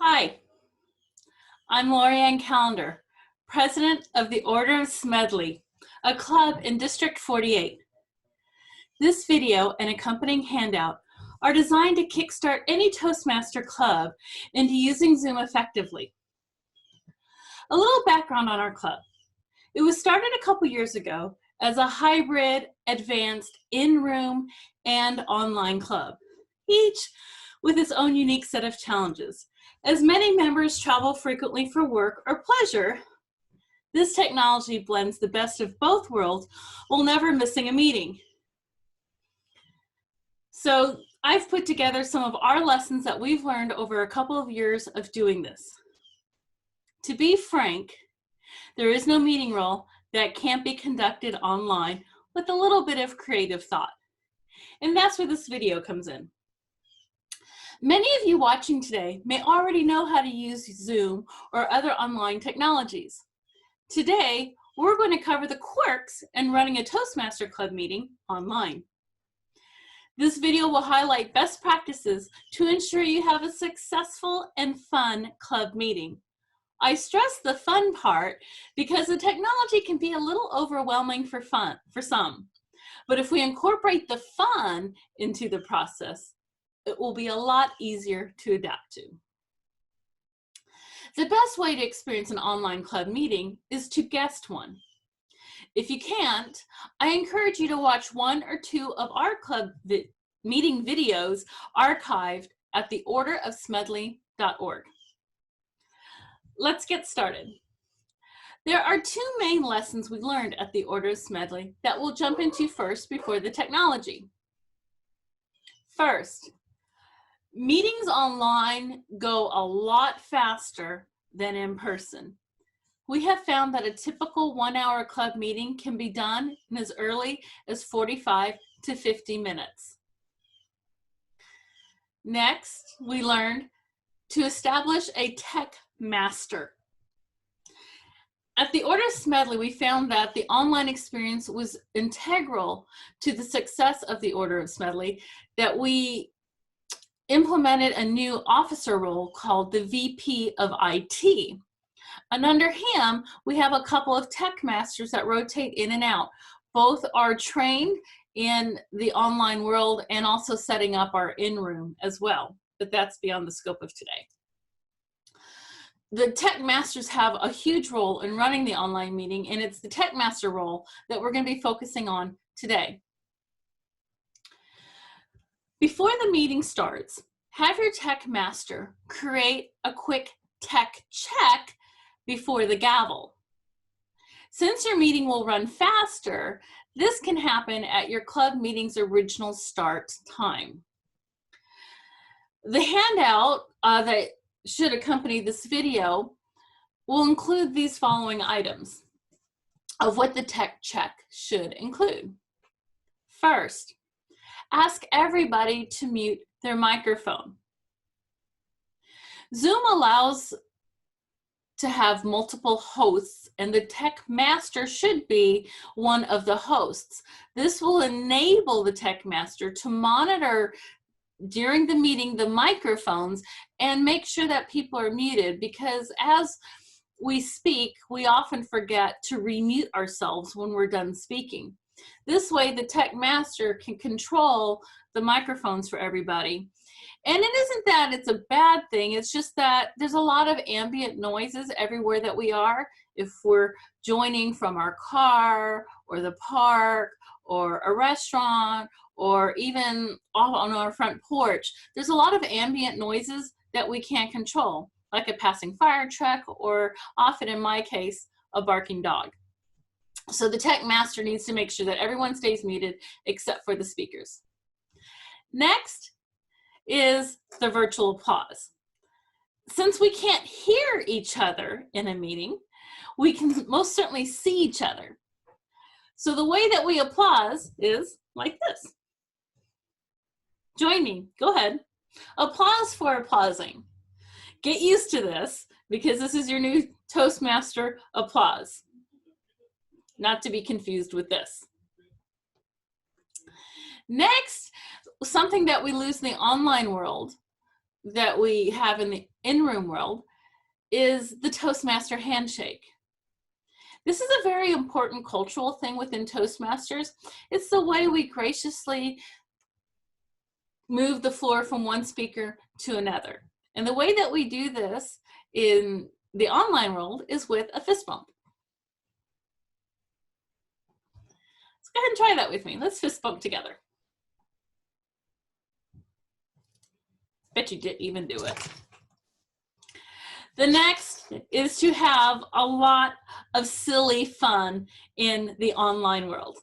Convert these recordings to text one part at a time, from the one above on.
Hi, I'm Laurean Callander, President of the Order of Smedley, a club in District 48. This video and accompanying handout are designed to kickstart any ToastMaster club into using Zoom effectively. A little background on our club. It was started a couple years ago as a hybrid, advanced, in-room and online club, each with its own unique set of challenges. As many members travel frequently for work or pleasure, this technology blends the best of both worlds while never missing a meeting. So I've put together some of our lessons that we've learned over a couple of years of doing this. To be frank, there is no meeting role that can't be conducted online with a little bit of creative thought. And that's where this video comes in. Many of you watching today may already know how to use Zoom or other online technologies. Today, we're going to cover the quirks in running a ToastMaster Club meeting online. This video will highlight best practices to ensure you have a successful and fun club meeting. I stress the fun part because the technology can be a little overwhelming for some. But if we incorporate the fun into the process, it will be a lot easier to adapt to. The best way to experience an online club meeting is to guest one. If you can't, I encourage you to watch one or two of our club meeting videos archived at theorderofsmedley.org. Let's get started. There are two main lessons we learned at the Order of Smedley that we'll jump into first before the technology. First, meetings online go a lot faster than in person. We have found that a typical 1-hour club meeting can be done in as early as 45 to 50 minutes. Next, we learned to establish a TechMaster. At the Order of Smedley, we found that the online experience was integral to the success of the Order of Smedley, that we implemented a new officer role called the VP of IT. And under him, we have a couple of TechMasters that rotate in and out. Both are trained in the online world and also setting up our in-room as well, but that's beyond the scope of today. The TechMasters have a huge role in running the online meeting, and it's the TechMaster role that we're going to be focusing on today. Before the meeting starts, have your TechMaster create a quick tech check before the gavel. Since your meeting will run faster, this can happen at your club meeting's original start time. The handout that should accompany this video will include these following items of what the tech check should include. First, ask everybody to mute their microphone. Zoom allows to have multiple hosts, and the TechMaster should be one of the hosts. This will enable the TechMaster to monitor during the meeting the microphones and make sure that people are muted, because as we speak, we often forget to remute ourselves when we're done speaking. This way, the TechMaster can control the microphones for everybody. And it isn't that it's a bad thing, it's just that there's a lot of ambient noises everywhere that we are. If we're joining from our car or the park or a restaurant or even on our front porch, there's a lot of ambient noises that we can't control, like a passing fire truck or often in my case, a barking dog. So the TechMaster needs to make sure that everyone stays muted except for the speakers. Next is the virtual applause. Since we can't hear each other in a meeting, we can most certainly see each other. So the way that we applause is like this. Join me, go ahead. Applause for applauding. Get used to this because this is your new ToastMaster applause. Not to be confused with this. Next, something that we lose in the online world that we have in the in-room world is the ToastMaster handshake. This is a very important cultural thing within ToastMasters. It's the way we graciously move the floor from one speaker to another. And the way that we do this in the online world is with a fist bump. Let's go ahead and try that with me. Let's fist bump together. Bet you didn't even do it. The next is to have a lot of silly fun in the online world.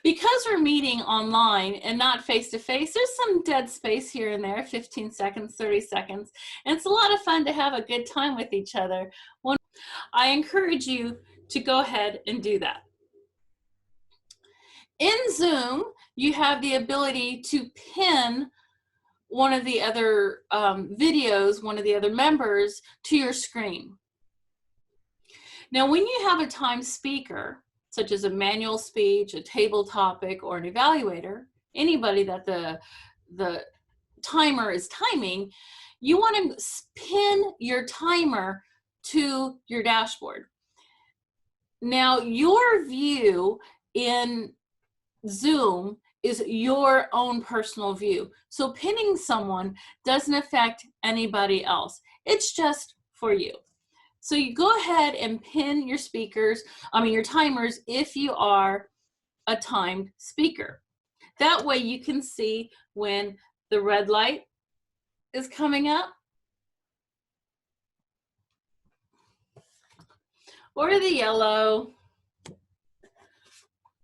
Because we're meeting online and not face-to-face, there's some dead space here and there, 15 seconds, 30 seconds, and it's a lot of fun to have a good time with each other. I encourage you to go ahead and do that. In Zoom, you have the ability to pin one of the other videos, one of the other members to your screen. Now, when you have a timed speaker, such as a manual speech, a table topic, or an evaluator, anybody that the timer is timing, you want to pin your timer to your dashboard. Now, your view in Zoom is your own personal view. So pinning someone doesn't affect anybody else. It's just for you. So you go ahead and pin your your timers if you are a timed speaker. That way you can see when the red light is coming up or the yellow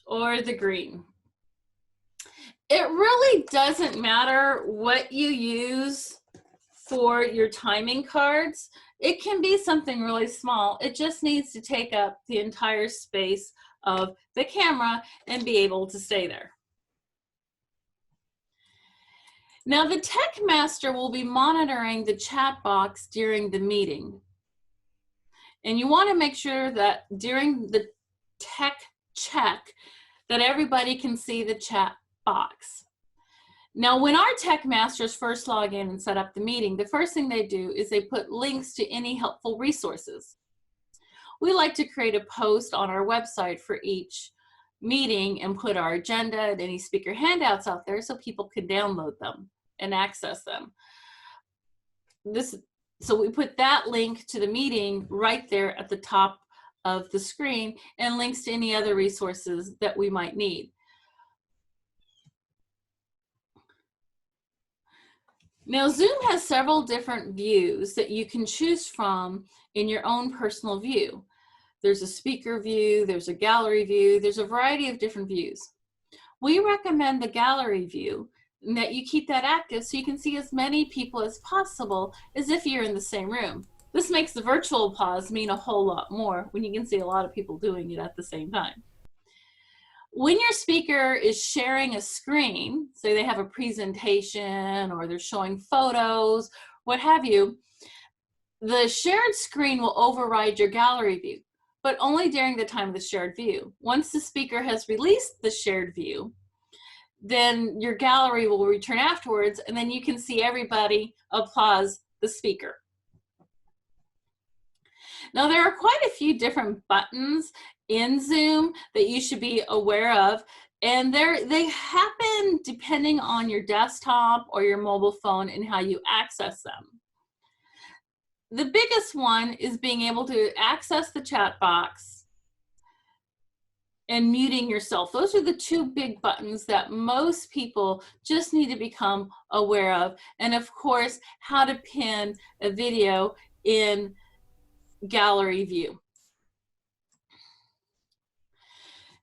or the green. It really doesn't matter what you use for your timing cards. It can be something really small. It just needs to take up the entire space of the camera and be able to stay there. Now, the TechMaster will be monitoring the chat box during the meeting. And you want to make sure that during the tech check that everybody can see the chat box. Now, when our TechMasters first log in and set up the meeting, the first thing they do is they put links to any helpful resources. We like to create a post on our website for each meeting and put our agenda and any speaker handouts out there so people can download them and access them. So we put that link to the meeting right there at the top of the screen and links to any other resources that we might need. Now, Zoom has several different views that you can choose from in your own personal view. There's a speaker view, there's a gallery view, there's a variety of different views. We recommend the gallery view and that you keep that active so you can see as many people as possible as if you're in the same room. This makes the virtual pause mean a whole lot more when you can see a lot of people doing it at the same time. When your speaker is sharing a screen, say they have a presentation or they're showing photos, what have you, the shared screen will override your gallery view, but only during the time of the shared view. Once the speaker has released the shared view, then your gallery will return afterwards, and then you can see everybody applause the speaker. Now, there are quite a few different buttons in Zoom that you should be aware of, and they happen depending on your desktop or your mobile phone and how you access them. The biggest one is being able to access the chat box and muting yourself. Those are the two big buttons that most people just need to become aware of. And of course, how to pin a video in gallery view.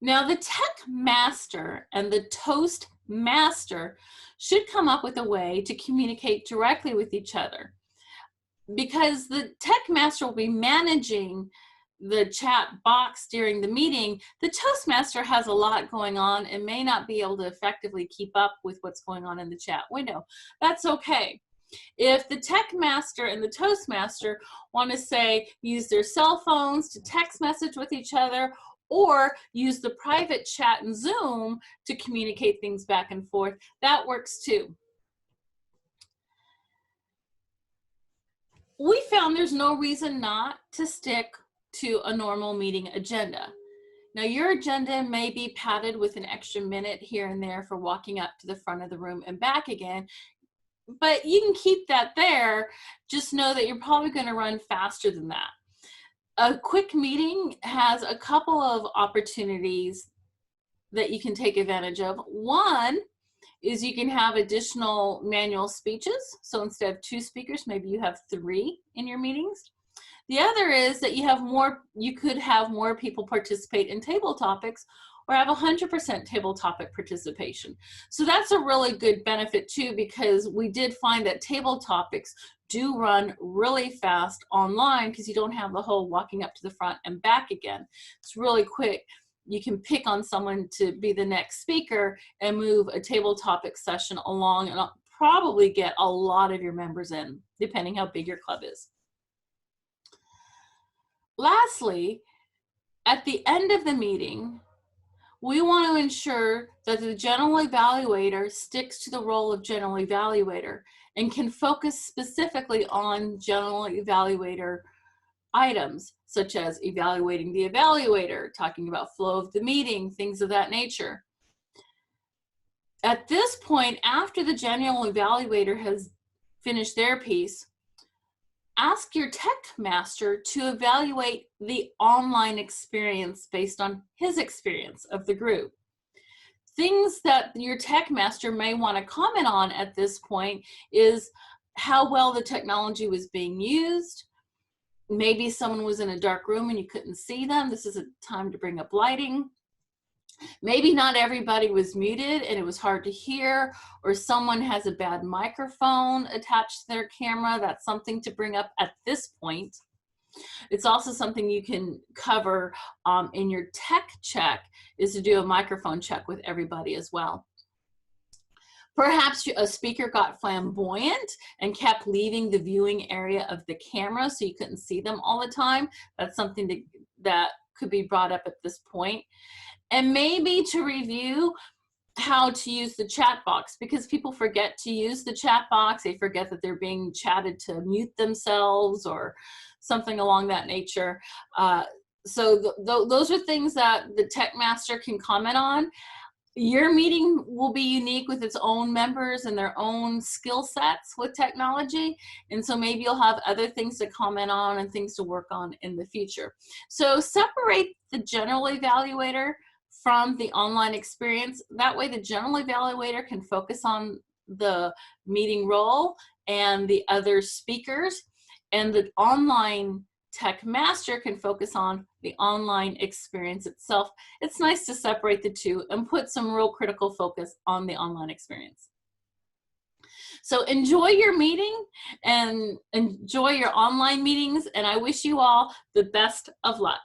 Now, the TechMaster and the ToastMaster should come up with a way to communicate directly with each other. Because the TechMaster will be managing the chat box during the meeting, the ToastMaster has a lot going on and may not be able to effectively keep up with what's going on in the chat window. That's okay. If the TechMaster and the ToastMaster want to say use their cell phones to text message with each other or use the private chat in Zoom to communicate things back and forth, that works too. we found there's no reason not to stick to a normal meeting agenda. Now, your agenda may be padded with an extra minute here and there for walking up to the front of the room and back again, but you can keep that there. Just know that you're probably going to run faster than that. A quick meeting has a couple of opportunities that you can take advantage of. One is you can have additional manual speeches. So instead of 2 speakers, maybe you have 3 in your meetings. The other is that you could have more people participate in table topics, or have 100% table topic participation. So that's a really good benefit too, because we did find that table topics do run really fast online because you don't have the whole walking up to the front and back again. It's really quick. You can pick on someone to be the next speaker and move a table topic session along, and I'll probably get a lot of your members in, depending how big your club is. Lastly, at the end of the meeting, we want to ensure that the general evaluator sticks to the role of general evaluator and can focus specifically on general evaluator items, such as evaluating the evaluator, talking about flow of the meeting, things of that nature. At this point, after the general evaluator has finished their piece, ask your TechMaster to evaluate the online experience based on his experience of the group. Things that your TechMaster may want to comment on at this point is how well the technology was being used. Maybe someone was in a dark room and you couldn't see them. This is a time to bring up lighting. Maybe not everybody was muted and it was hard to hear, or someone has a bad microphone attached to their camera. That's something to bring up at this point. It's also something you can cover in your tech check, is to do a microphone check with everybody as well. Perhaps a speaker got flamboyant and kept leaving the viewing area of the camera so you couldn't see them all the time. That's something that could be brought up at this point. And maybe to review how to use the chat box, because people forget to use the chat box. They forget that they're being chatted to mute themselves or something along that nature. So those are things that the TechMaster can comment on. Your meeting will be unique with its own members and their own skill sets with technology. And so maybe you'll have other things to comment on and things to work on in the future. So separate the general evaluator from the online experience. That way the general evaluator can focus on the meeting role and the other speakers, and the online TechMaster can focus on the online experience itself. It's nice to separate the two and put some real critical focus on the online experience. So enjoy your meeting and enjoy your online meetings, and I wish you all the best of luck.